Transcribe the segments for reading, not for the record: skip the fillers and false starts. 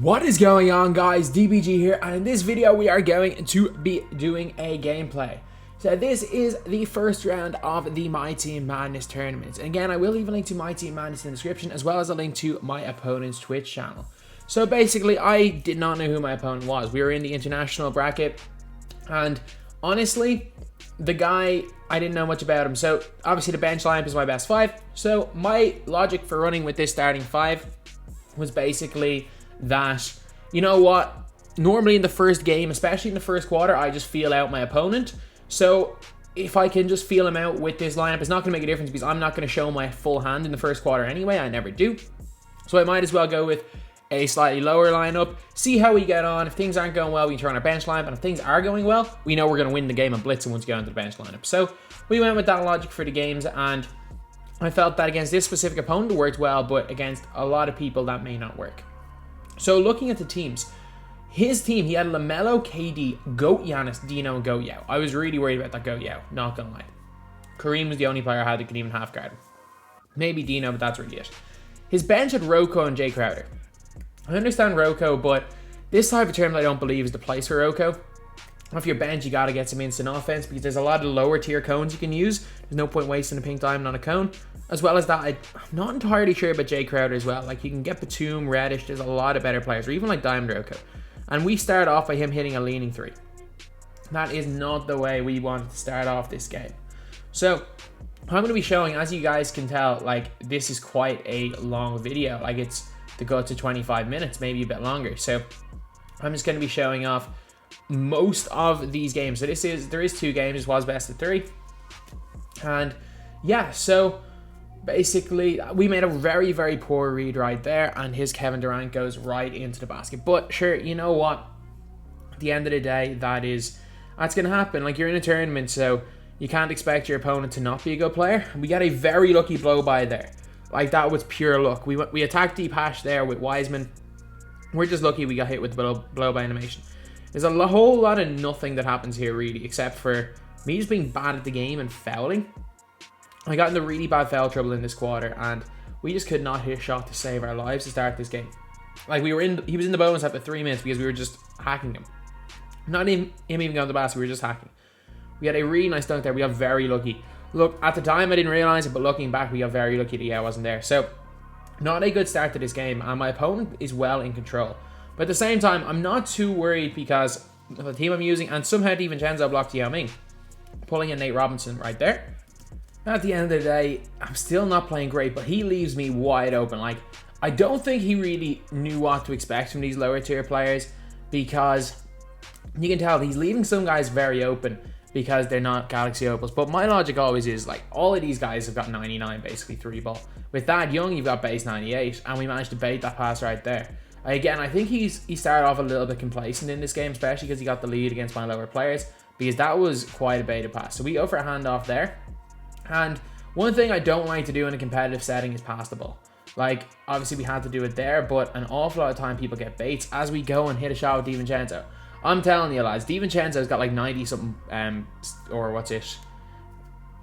What is going on, guys? DBG here, and in this video we are going to be doing a gameplay. So this is the first round of the MyTEAM Madness tournament. And again, I will leave a link to MyTEAM Madness in the description, as well as a link to my opponent's Twitch channel. So basically, I did not know who my opponent was. We were in the international bracket, and honestly, the guy, I didn't know much about him. So obviously the bench lineup is my best 5. So my logic for running with this starting 5 was basically that, you know what, normally in the first game, especially in the first quarter, I just feel out my opponent. So if I can just feel him out with this lineup, it's not going to make a difference because I'm not going to show my full hand in the first quarter anyway. I never do. So I might as well go with a slightly lower lineup, see how we get on. If things aren't going well, we can turn our bench lineup, and if things are going well, we know we're going to win the game and blitz once we go into the bench lineup. So we went with that logic for the games, and I felt that against this specific opponent it worked well, but against a lot of people that may not work. So looking at the teams, his team, he had LaMelo, KD, Goat Giannis, Dino, and Goat Yao. I was really worried about that Goat Yao, not gonna lie. Kareem was the only player I had that could even half guard him. Maybe Dino, but that's really it. His bench had Rocco and Jay Crowder. I understand Rocco, but this type of tournament I don't believe is the place for Rocco. Off your bench, you gotta get some instant offense because there's a lot of lower tier cones you can use. There's no point wasting a pink diamond on a cone. As well as that, I'm not entirely sure about Jay Crowder as well. Like, you can get Batum, Reddish, there's a lot of better players, or even like Diamond Rocco. And we start off by him hitting a leaning 3. That is not the way we wanted to start off this game. So, I'm going to be showing, as you guys can tell, like, this is quite a long video. Like, it's to go to 25 minutes, maybe a bit longer. So, I'm just going to be showing off most of these games. So, there is 2 games, this was best of 3. And, yeah, so basically, we made a very, very poor read right there, and his Kevin Durant goes right into the basket. But sure, you know what? At the end of the day, that's going to happen. Like, you're in a tournament, so you can't expect your opponent to not be a good player. We got a very lucky blow by there. Like, that was pure luck. We attacked deep hash there with Wiseman. We're just lucky we got hit with the blow by animation. There's a whole lot of nothing that happens here, really, except for me just being bad at the game and fouling. I got into really bad foul trouble in this quarter, and we just could not hit a shot to save our lives to start this game. Like, he was in the bonus after 3 minutes because we were just hacking him. Not him even going to the basket, we were just hacking. We had a really nice dunk there. We got very lucky. Look, at the time I didn't realize it, but looking back, we got very lucky that I wasn't there. So, not a good start to this game, and my opponent is well in control. But at the same time, I'm not too worried because of the team I'm using, and somehow DiVincenzo blocked Yao Ming, pulling in Nate Robinson right there. At the end of the day, I'm still not playing great, but he leaves me wide open. Like, I don't think he really knew what to expect from these lower tier players, because you can tell he's leaving some guys very open because they're not Galaxy Opals. But my logic always is, like, all of these guys have got 99 basically 3 ball. With that Young, you've got base 98, and we managed to bait that pass right there. Again, I think he started off a little bit complacent in this game, especially because he got the lead against my lower players, because that was quite a baited pass. So we go for a handoff there. And one thing I don't like to do in a competitive setting is pass the ball. Like, obviously we had to do it there, but an awful lot of time people get baits as we go and hit a shot with DiVincenzo. I'm telling you, lads, DiVincenzo's got like 90 something, or what's it,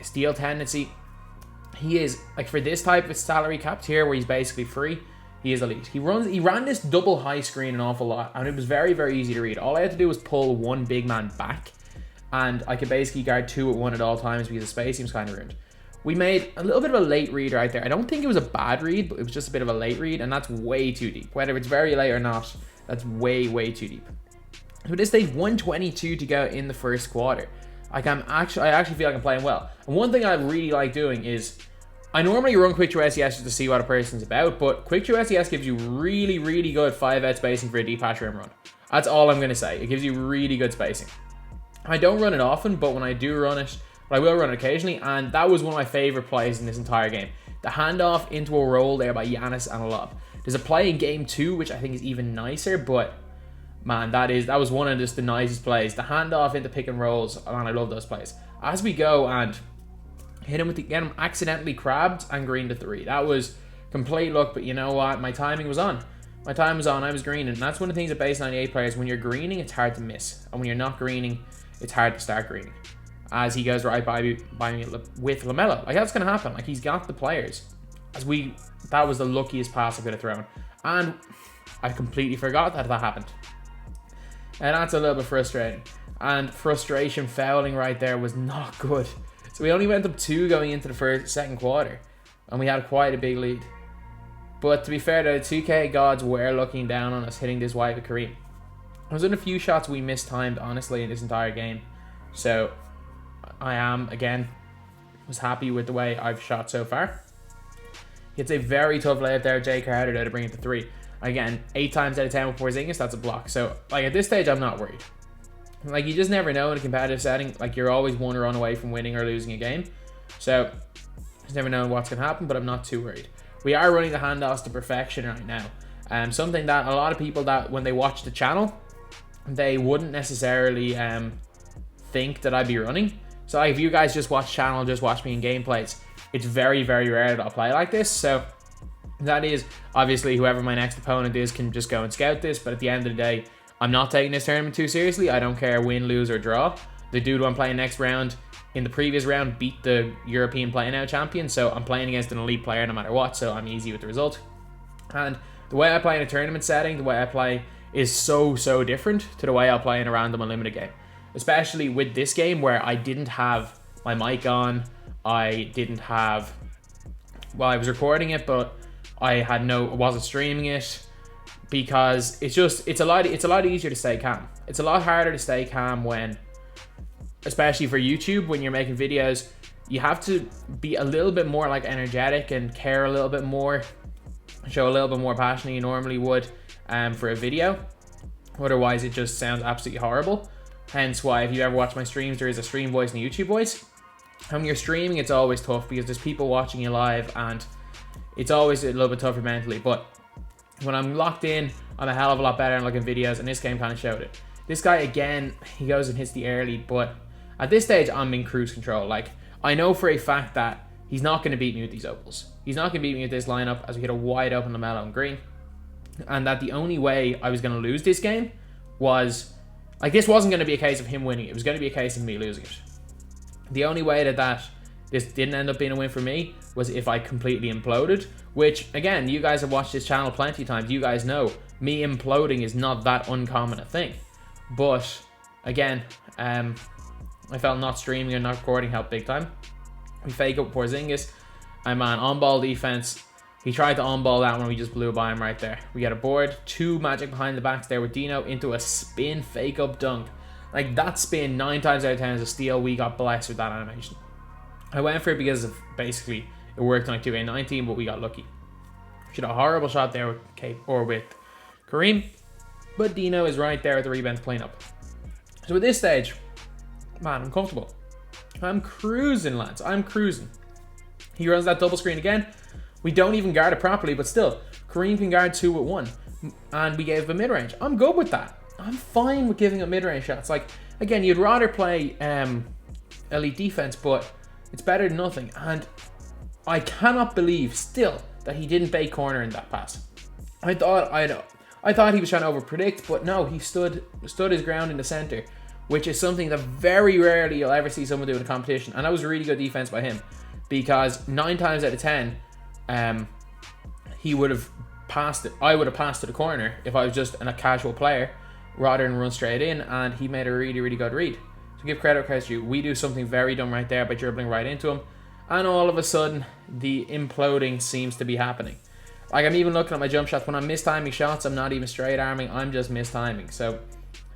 steal tendency. He is, like, for this type of salary cap tier where he's basically free, he is elite. He ran this double high screen an awful lot, and it was very, very easy to read. All I had to do was pull one big man back, and I could basically guard 2 at 1 at all times because the spacing was kind of ruined. We made a little bit of a late read right there. I don't think it was a bad read, but it was just a bit of a late read, and that's way too deep. Whether it's very late or not, that's way, way too deep. So at this stage, 122 to go in the first quarter. Like, I actually feel like I'm playing well. And one thing I really like doing is, I normally run Quick Draw SES just to see what a person's about, but Quick Draw SES gives you really, really good 5-out spacing for a deep hash rim run. That's all I'm going to say. It gives you really good spacing. I don't run it often, but when I do run it, I will run it occasionally, and that was one of my favorite plays in this entire game. The handoff into a roll there by Giannis and a lob. There's a play in game 2, which I think is even nicer, but man, that was one of just the nicest plays. The handoff into pick and rolls, man, I love those plays. As we go and hit him get him accidentally crabbed and green to 3. That was complete luck, but you know what? My timing was on. My time was on, I was greening, and that's one of the things that base 98 players, when you're greening, it's hard to miss. And when you're not greening, it's hard to start greening. As he goes right by me with LaMelo. Like, that's going to happen. Like, he's got the players. That was the luckiest pass I could have thrown. And I completely forgot that happened. And that's a little bit frustrating. And frustration fouling right there was not good. So we only went up 2 going into the second quarter. And we had quite a big lead. But to be fair, the 2K gods were looking down on us hitting this wide with Kareem. There was in a few shots we mistimed, honestly, in this entire game. So I am, again, was happy with the way I've shot so far. It's a very tough layup there, Jay Carter, though, to bring it to 3. Again, 8 times out of 10 with Porzingis, that's a block. So, like, at this stage, I'm not worried. Like, you just never know in a competitive setting. Like, you're always one run away from winning or losing a game. So, just never know what's going to happen, but I'm not too worried. We are running the handoffs to perfection right now. Something that a lot of people, that when they watch the channel, they wouldn't necessarily think that I'd be running. So, like, if you guys just watch channel, just watch me in gameplays, it's very, very rare that I'll play like this. So, that is, obviously, whoever my next opponent is can just go and scout this. But at the end of the day, I'm not taking this tournament too seriously. I don't care win, lose, or draw. The dude who I'm playing next round, in the previous round, beat the European Play-Now champion. So I'm playing against an elite player no matter what. So I'm easy with the result. And the way I play in a tournament setting, the way I play is so different to the way I'll play in a random unlimited game. Especially with this game where I didn't have my mic on. I didn't have... Well, I was recording it, but I wasn't streaming it, because it's a lot easier to stay calm. It's a lot harder to stay calm when, especially for YouTube, when you're making videos, you have to be a little bit more like energetic and care a little bit more, show a little bit more passion than you normally would for a video. Otherwise, it just sounds absolutely horrible. Hence why, if you ever watch my streams, there is a stream voice and a YouTube voice. And when you're streaming, it's always tough because there's people watching you live, and it's always a little bit tougher mentally. But when I'm locked in, I'm a hell of a lot better at looking videos, and this game kind of showed it. This guy, again, he goes and hits the early, but at this stage, I'm in cruise control. Like, I know for a fact that he's not going to beat me with these opals. He's not going to beat me with this lineup as we hit a wide open LaMelo and Green. And that the only way I was going to lose this game was... Like, this wasn't going to be a case of him winning. It was going to be a case of me losing it. The only way that this didn't end up being a win for me was if I completely imploded, which, again, you guys have watched this channel plenty of times. You guys know me imploding is not that uncommon a thing. But, again, I felt not streaming or not recording helped big time. We fake up Porzingis. I'm on on-ball defense. He tried to on-ball that one. We just blew by him right there. We get a board. 2 magic behind the backs there with Dino into a spin fake-up dunk. Like, that spin 9 times out of 10 is a steal. We got blessed with that animation. I went for it because of basically it worked on like 2K19, but we got lucky. Should have a horrible shot there with with Kareem, but Dino is right there at the rebound to clean up. So at this stage, man, I'm comfortable. I'm cruising, lads. I'm cruising. He runs that double screen again. We don't even guard it properly, but still, Kareem can guard 2 with 1, and we gave him mid-range. I'm good with that. I'm fine with giving up mid-range shots. Like, again, you'd rather play elite defense, but it's better than nothing. And I cannot believe still that he didn't bait corner in that pass. I thought he was trying to overpredict, but no, he stood his ground in the center, which is something that very rarely you'll ever see someone do in a competition. And that was really good defense by him, because 9 times out of 10, he would have passed it. I would have passed to the corner if I was just a casual player, rather than run straight in, and he made a really good read. So give credit where credit's due. We do something very dumb right there by dribbling right into him, and all of a sudden, the imploding seems to be happening. Like, I'm even looking at my jump shots. When I'm mistiming shots, I'm not even straight arming, I'm just mistiming. So,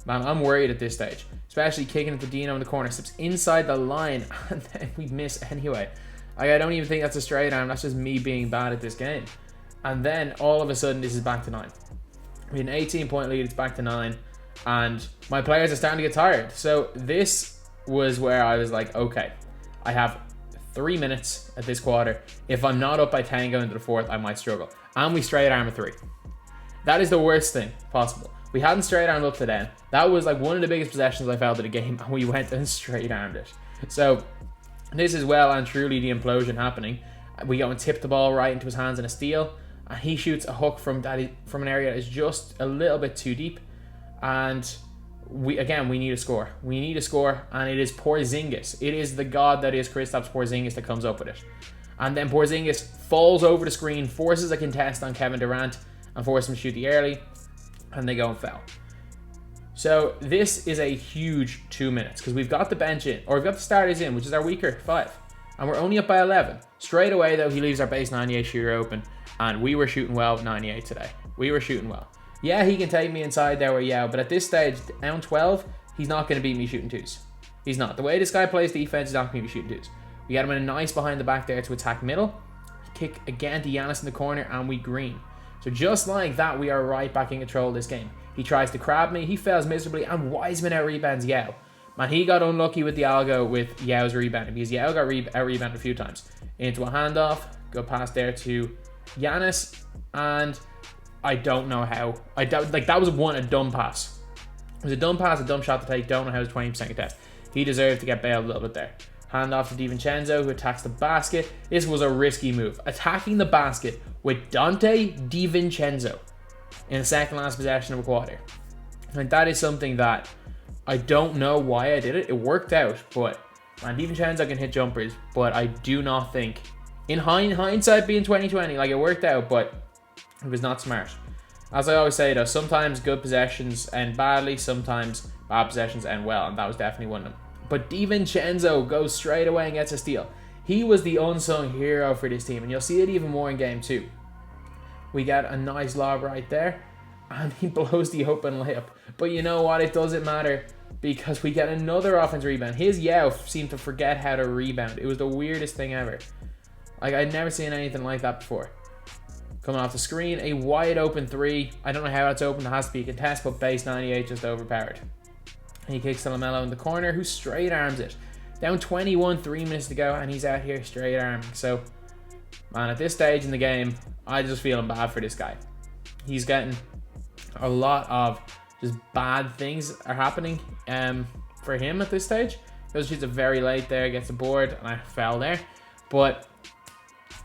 man, I'm worried at this stage. Especially kicking it to Dino in the corner. Slips inside the line, and then we miss anyway. Like, I don't even think that's a straight arm. That's just me being bad at this game. And then, all of a sudden, this is back to 9. We had an 18-point lead, it's back to 9. And my players are starting to get tired. So this was where I was like, okay, I have 3 minutes at this quarter. If I'm not up by 10 going into the 4th, I might struggle. And we straight arm a 3. That is the worst thing possible. We hadn't straight armed up to then. That was like one of the biggest possessions I felt of the game, and we went and straight armed it. So this is well and truly the implosion happening. We go and tip the ball right into his hands in a steal, and he shoots a hook from an area that is just a little bit too deep. And we need a score. We need a score, and it is Porzingis. It is the god that is Kristaps Porzingis that comes up with it. And then Porzingis falls over the screen, forces a contest on Kevin Durant, and force them to shoot the early, and they go and foul. So this is a huge 2 minutes because we've got the bench in, or we've got the starters in, which is our weaker 5, and we're only up by 11. Straight away though, he leaves our base 98 shooter open, and we were shooting well with 98 today. We were shooting well. Yeah, he can take me inside there with Yao, but at this stage, down 12, he's not going to beat me shooting 2s. He's not. The way this guy plays defense, he's not going to be shooting 2s. We got him in a nice behind the back there to attack middle. Kick again to Giannis in the corner, and we green. So just like that, we are right back in control of this game. He tries to crab me, he fails miserably, and Wiseman out rebounds Yao. Man, he got unlucky with the algo with Yao's rebounding, because Yao got out rebounded a few times. Into a handoff, go past there to Giannis, and I don't know how. That was a dumb pass. It was a dumb pass, a dumb shot to take. Don't know how it was 20% contest. He deserved to get bailed a little bit there. Hand off to DiVincenzo, who attacks the basket. This was a risky move. Attacking the basket with Dante DiVincenzo in the second last possession of a quarter. And that is something that I don't know why I did it. It worked out, but man, DiVincenzo can hit jumpers, but I do not think, in hindsight being 2020, like, it worked out, but it was not smart. As I always say though, sometimes good possessions end badly, sometimes bad possessions end well, and that was definitely one of them. But DiVincenzo goes straight away and gets a steal. He was the unsung hero for this team, and you'll see it even more in game 2. We get a nice lob right there, and he blows the open layup. But you know what? It doesn't matter, because we get another offensive rebound. His Yao seemed to forget how to rebound. It was the weirdest thing ever. Like, I'd never seen anything like that before. Coming off the screen, a wide open 3. I don't know how that's open. It has to be a contest, but base 98 just overpowered. And he kicks to LaMelo in the corner, who straight arms it. Down 21, 3 minutes to go, and he's out here straight arming. So, man, at this stage in the game, I just feeling bad for this guy. He's getting a lot of just bad things are happening for him at this stage. Because she's very late there, gets a board, and I fell there. But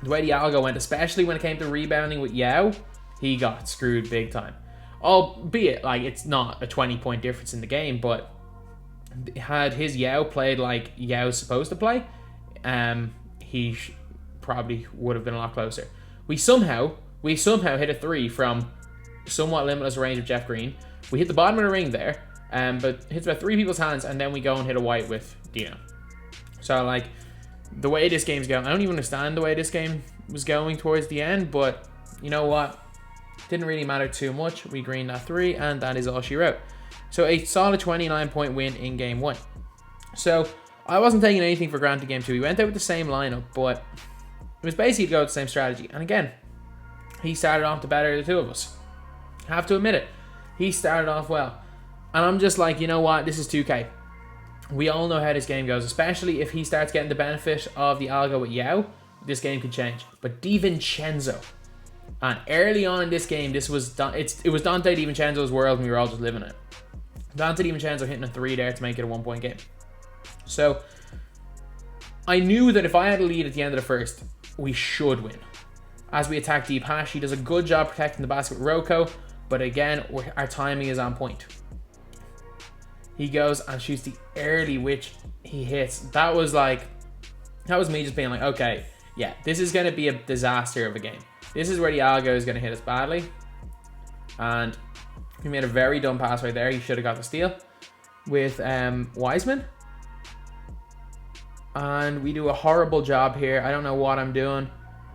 the way the algo went, especially when it came to rebounding with Yao, he got screwed big time. Albeit, like, it's not a 20-point difference in the game, but had his Yao played like Yao's supposed to play, he probably would have been a lot closer. We somehow hit a 3 from somewhat limitless range of Jeff Green. We hit the bottom of the ring there, but hits about 3 people's hands, and then we go and hit a white with Dino. So, like, the way this game's going, I don't even understand the way this game was going towards the end, but you know what? Didn't really matter too much. We greened that 3, and that is all she wrote. So a solid 29-point win in game 1. So I wasn't taking anything for granted game 2. We went out with the same lineup, but it was basically to go with the same strategy. And again, he started off the better of the two of us. Have to admit it. He started off well. And I'm just like, you know what? This is 2K. We all know how this game goes, especially if he starts getting the benefit of the algo with Yao. This game could change. But DiVincenzo. And early on in this game, it was Dante DiVincenzo's world, and we were all just living it. Dante DiVincenzo hitting a 3 there to make it a 1-point game. So I knew that if I had a lead at the end of the first, we should win. As we attack deep hash, he does a good job protecting the basket with Rocco, but again, our timing is on point. He goes and shoots the early, which he hits. That was me just being like, okay, yeah, this is going to be a disaster of a game. This is where the algo is going to hit us badly. And he made a very dumb pass right there. He should have got the steal with Wiseman. And we do a horrible job here. I don't know what I'm doing.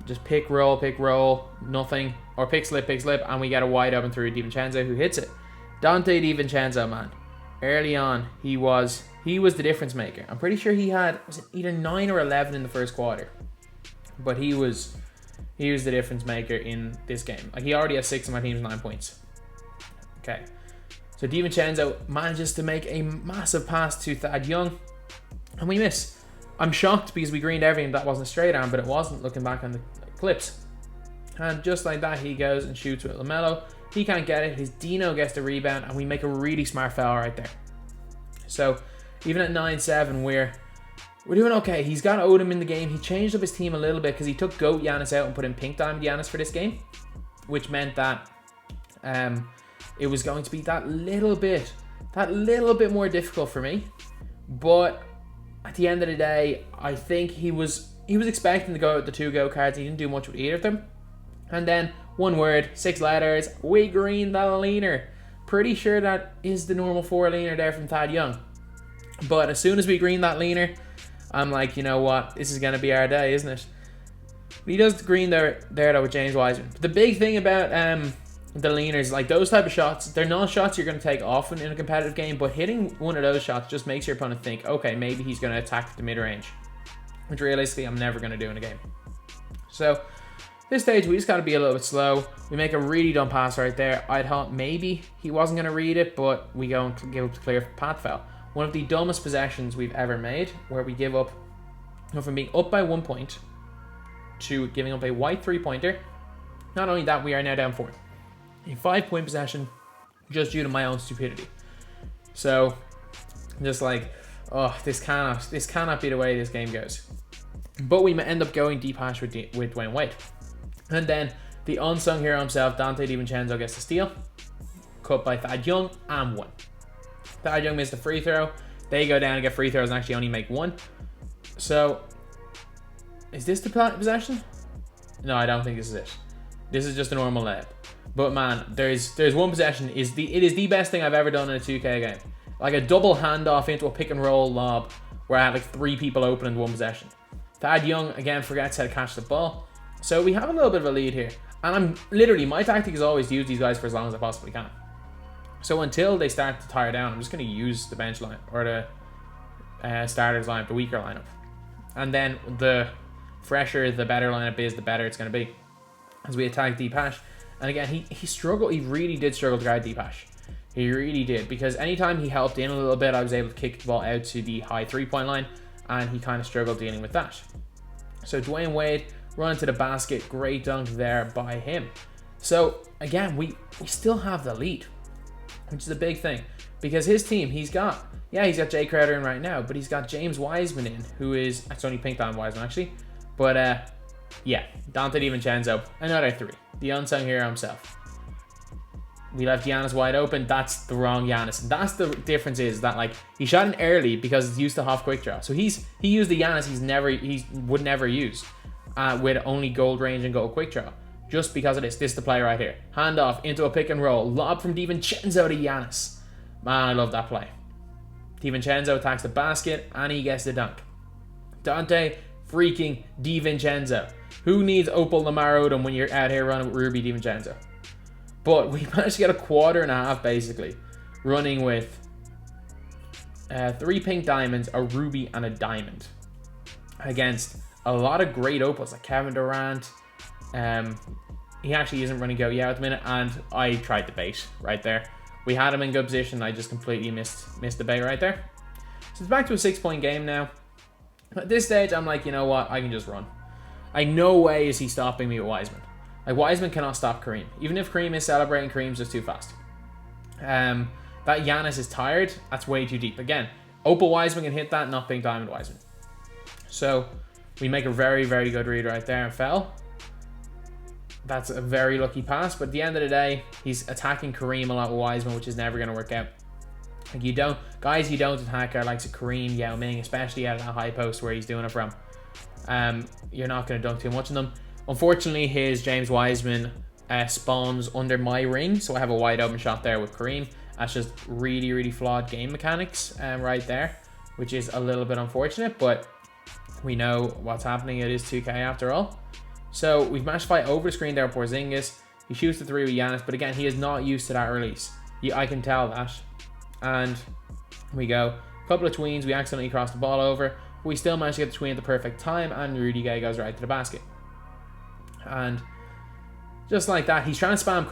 Just pick, roll, nothing. Or pick, slip, and we get a wide open through DiVincenzo, who hits it. Dante DiVincenzo, man. Early on, he was the difference maker. I'm pretty sure he had, was it either 9 or 11 in the first quarter. But he was the difference maker in this game. Like, he already has 6 of my team's 9 points. Okay. So DiVincenzo manages to make a massive pass to Thad Young, and we miss. I'm shocked because we greened everything. That wasn't a straight arm, but it wasn't looking back on the clips. And just like that, he goes and shoots with LaMelo. He can't get it. His Dino gets the rebound, and we make a really smart foul right there. So even at 9-7, we're doing okay. He's got Odom in the game. He changed up his team a little bit because he took Goat Giannis out and put in Pink Diamond Giannis for this game, which meant that it was going to be that little bit more difficult for me. But at the end of the day, I think he was expecting to go with the 2 go cards. He didn't do much with either of them. And then One word, 6 letters. We green the leaner. Pretty sure that is the normal 4 leaner there from Thad Young. But as soon as we green that leaner, I'm like, you know what? This is going to be our day, isn't it? But he does the green there though with James Wiseman. But the big thing about the leaners, like those type of shots, they're not shots you're going to take often in a competitive game, but hitting one of those shots just makes your opponent think, okay, maybe he's going to attack the mid-range, which realistically I'm never going to do in a game. So this stage we just got to be a little bit slow. We make a really dumb pass right there. I thought maybe he wasn't going to read it, but we go and give up the clear path foul. One of the dumbest possessions we've ever made, where we give up from being up by 1 point to giving up a white 3-pointer. Not only that, we are now down 4. A 5-point possession just due to my own stupidity. So just like, oh, this cannot be the way this game goes. But we end up going deep hash with Dwayne Wade. And then the unsung hero himself, Dante DiVincenzo, gets the steal. Cut by Thad Young and 1. Thad Young missed a free throw. They go down and get free throws and actually only make 1. So is this the possession? No, I don't think this is it. This is just a normal layup. But man, there's one possession. It is the best thing I've ever done in a 2K game. Like a double handoff into a pick and roll lob where I had like 3 people open in one possession. Thad Young again forgets how to catch the ball. So we have a little bit of a lead here. And I'm literally, my tactic is always to use these guys for as long as I possibly can. So until they start to tire down, I'm just going to use the bench line or the starters lineup, the weaker lineup. And then the fresher, the better lineup is, the better it's going to be as we attack deep hash. And again, he struggled. He really did struggle to guard deep hash. He really did, because anytime he helped in a little bit, I was able to kick the ball out to the high 3-point line, and he kind of struggled dealing with that. So Dwayne Wade running to the basket, great dunk there by him. So again, we still have the lead, which is a big thing, because his team, he's got Jay Crowder in right now, but he's got James Wiseman in, who is, it's only pink on Wiseman actually, but yeah, Dante DiVincenzo, another 3, the unsung hero himself. We left Giannis wide open. That's the wrong Giannis. And that's the difference, is that like he shot in early because it's used to half quick draw. So he used the Giannis he would never use with only gold range and gold quick draw. Just because of this. This is the play right here. Handoff into a pick and roll. Lob from DiVincenzo to Giannis. Man, I love that play. DiVincenzo attacks the basket and he gets the dunk. Dante freaking DiVincenzo. Who needs Opal Lamar Odom when you're out here running with Ruby DiVincenzo? But we managed to get a 1/4 basically, running with 3 pink diamonds, a ruby, and a diamond against a lot of great opals like Kevin Durant. He actually isn't running go yet at the minute, and I tried the bait right there. We had him in good position. I just completely missed the bait right there. So it's back to a 6-point game now. At this stage, I'm like, you know what? I can just run. Like, no way is he stopping me with Wiseman. Like, Wiseman cannot stop Kareem. Even if Kareem is celebrating, Kareem's just too fast. That Giannis is tired. That's way too deep. Again, Opal Wiseman can hit that, not Pink Diamond Wiseman. So we make a very, very good read right there and fell. That's a very lucky pass. But at the end of the day, he's attacking Kareem a lot with Wiseman, which is never going to work out. Like, you don't attack our likes of Kareem, Yao Ming, especially out of that high post where he's doing it from. You're not going to dunk too much on them. Unfortunately, his James Wiseman spawns under my ring, so I have a wide open shot there with Kareem. That's just really, really flawed game mechanics right there, which is a little bit unfortunate, but we know what's happening. It is 2K after all. So we've managed to fight over the screen there with Porzingis. He shoots the 3 with Giannis, but again, he is not used to that release. I can tell that. And we go. A couple of tweens, we accidentally cross the ball over. We still manage to get the tween at the perfect time, and Rudy Gay goes right to the basket. And just like that, he's trying to spam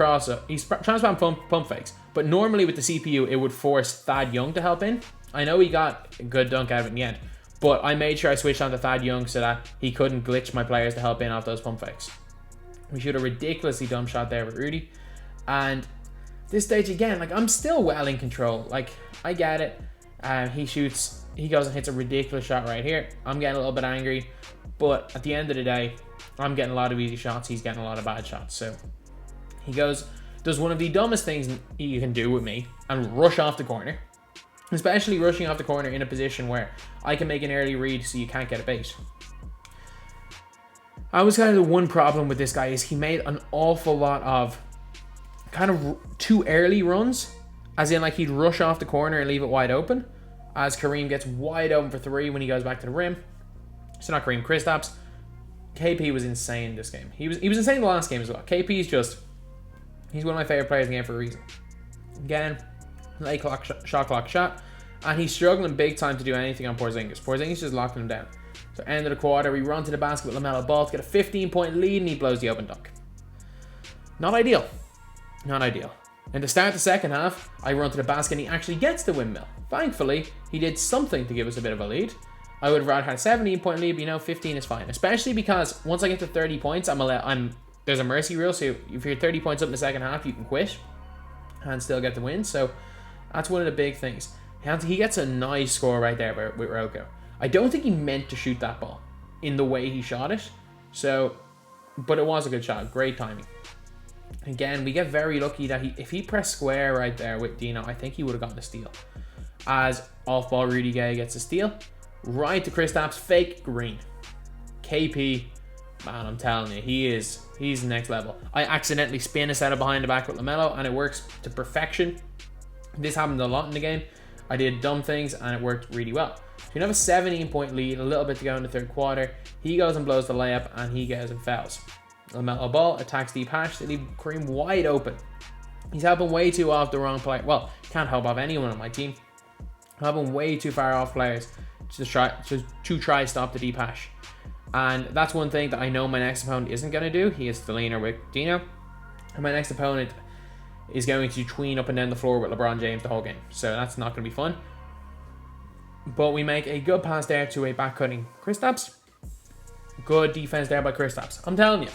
he's trying to spam pump fakes. But normally with the CPU, it would force Thad Young to help in. I know he got a good dunk out of it in the end, but I made sure I switched on to Thad Young so that he couldn't glitch my players to help in off those pump fakes. We shoot a ridiculously dumb shot there with Rudy. And this stage again, like, I'm still well in control. Like, I get it. He goes and hits a ridiculous shot right here. I'm getting a little bit angry, but at the end of the day, I'm getting a lot of easy shots. He's getting a lot of bad shots. So he does one of the dumbest things you can do with me and rush off the corner, especially rushing off the corner in a position where I can make an early read so you can't get a bait. I was kind of the one problem with this guy is he made an awful lot of kind of too early runs, as in like he'd rush off the corner and leave it wide open, as Kareem gets wide open for 3 when he goes back to the rim. So not Kareem, Kristaps. KP was insane this game. He was insane the last game as well. KP's just, he's one of my favorite players in the game for a reason. Again, late clock shot clock shot, and he's struggling big time to do anything on Porzingis. Porzingis just locking him down. So end of the quarter, we run to the basket with LaMelo Ball to get a 15-point lead, and he blows the open dunk. Not ideal. Not ideal. And to start the second half, I run to the basket and he actually gets the windmill. Thankfully, he did something to give us a bit of a lead. I would have rather had a 17-point lead, but you know, 15 is fine. Especially because once I get to 30 points, there's a mercy rule, so if you're 30 points up in the second half, you can quit and still get the win. So that's one of the big things. He gets a nice score right there with Rocco. I don't think he meant to shoot that ball in the way he shot it. So, but it was a good shot. Great timing. Again, we get very lucky that if he pressed square right there with Dino, I think he would have gotten a steal. As off-ball Rudy Gay gets a steal. Right to Kristaps, fake green. KP, man, I'm telling you, he's next level. I accidentally spin a setup behind the back with LaMelo, and it works to perfection. This happened a lot in the game. I did dumb things, and it worked really well. So you have a 17-point lead, a little bit to go in the third quarter. He goes and blows the layup, and he goes and fouls. LaMelo Ball attacks deep hash to leave Kareem wide open. He's helping way too off the wrong player. Well, can't help off anyone on my team. Helping way too far off players to try stop the deep hash. And that's one thing that I know my next opponent isn't going to do. He is the leaner with Dino. And my next opponent is going to tween up and down the floor with LeBron James the whole game. So that's not going to be fun. But we make a good pass there to a back-cutting Kristaps. Good defense there by Kristaps. I'm telling you.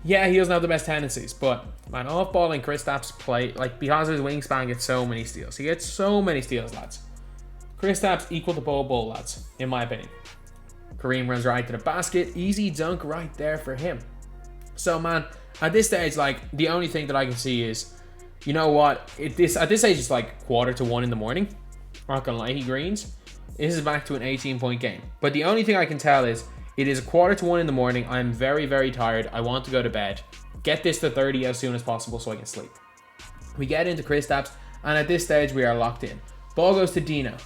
Yeah, he doesn't have the best tendencies, but man, off-balling Kristaps play, like, because of his wingspan, gets so many steals. He gets so many steals, lads. Kristaps equal to Bol Bol, lads, in my opinion. Kareem runs right to the basket. Easy dunk right there for him. So, man, at this stage, like, the only thing that I can see is, you know what? At this stage, it's like 1:45 in the morning. Not gonna lie, he greens. This is back to an 18-point game. But the only thing I can tell is, it is 1:45 in the morning. I'm very, very tired. I want to go to bed. Get this to 30 as soon as possible so I can sleep. We get into Kristaps, and at this stage, we are locked in. Ball goes to Dino,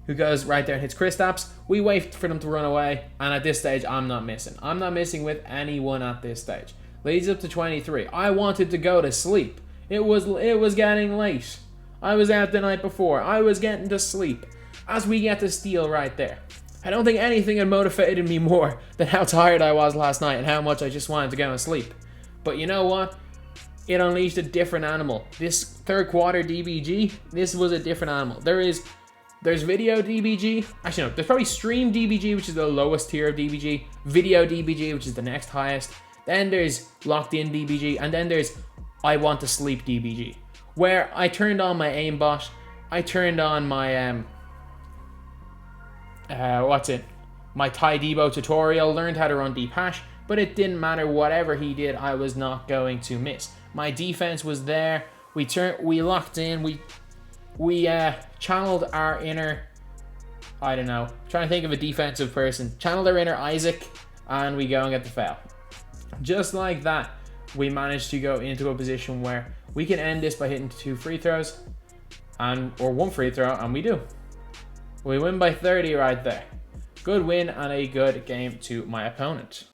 who goes right there and hits Kristaps. We wait for them to run away, and at this stage, I'm not missing. I'm not missing with anyone at this stage. Leads up to 23. I wanted to go to sleep. It was getting late. I was out the night before. I was getting to sleep. As we get the steal right there. I don't think anything had motivated me more than how tired I was last night and how much I just wanted to go and sleep. But you know what? It unleashed a different animal. This third quarter DBG, this was a different animal. There's video DBG. Actually, no, there's probably stream DBG, which is the lowest tier of DBG. Video DBG, which is the next highest. Then there's locked in DBG. And then there's I want to sleep DBG, where I turned on my aimbot. I turned on my my Ty Debo tutorial, learned how to run deep hash, but it didn't matter. Whatever he did, I was not going to miss. My defense was there. We locked in. We channeled our inner, I don't know, trying to think of a defensive person. Channeled our inner Isaac, and we go and get the foul. Just like that, we managed to go into a position where we can end this by hitting 2 free throws, or 1 free throw, and we do. We win by 30 right there. Good win and a good game to my opponent.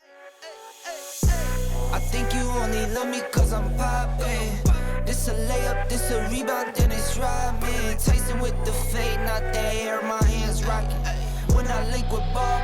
I think you only love me cause I'm poppin'. This a layup, this a rebound, then it's robbing. Tyson with the fade, not the hair, my hands rocking. When I link with ball,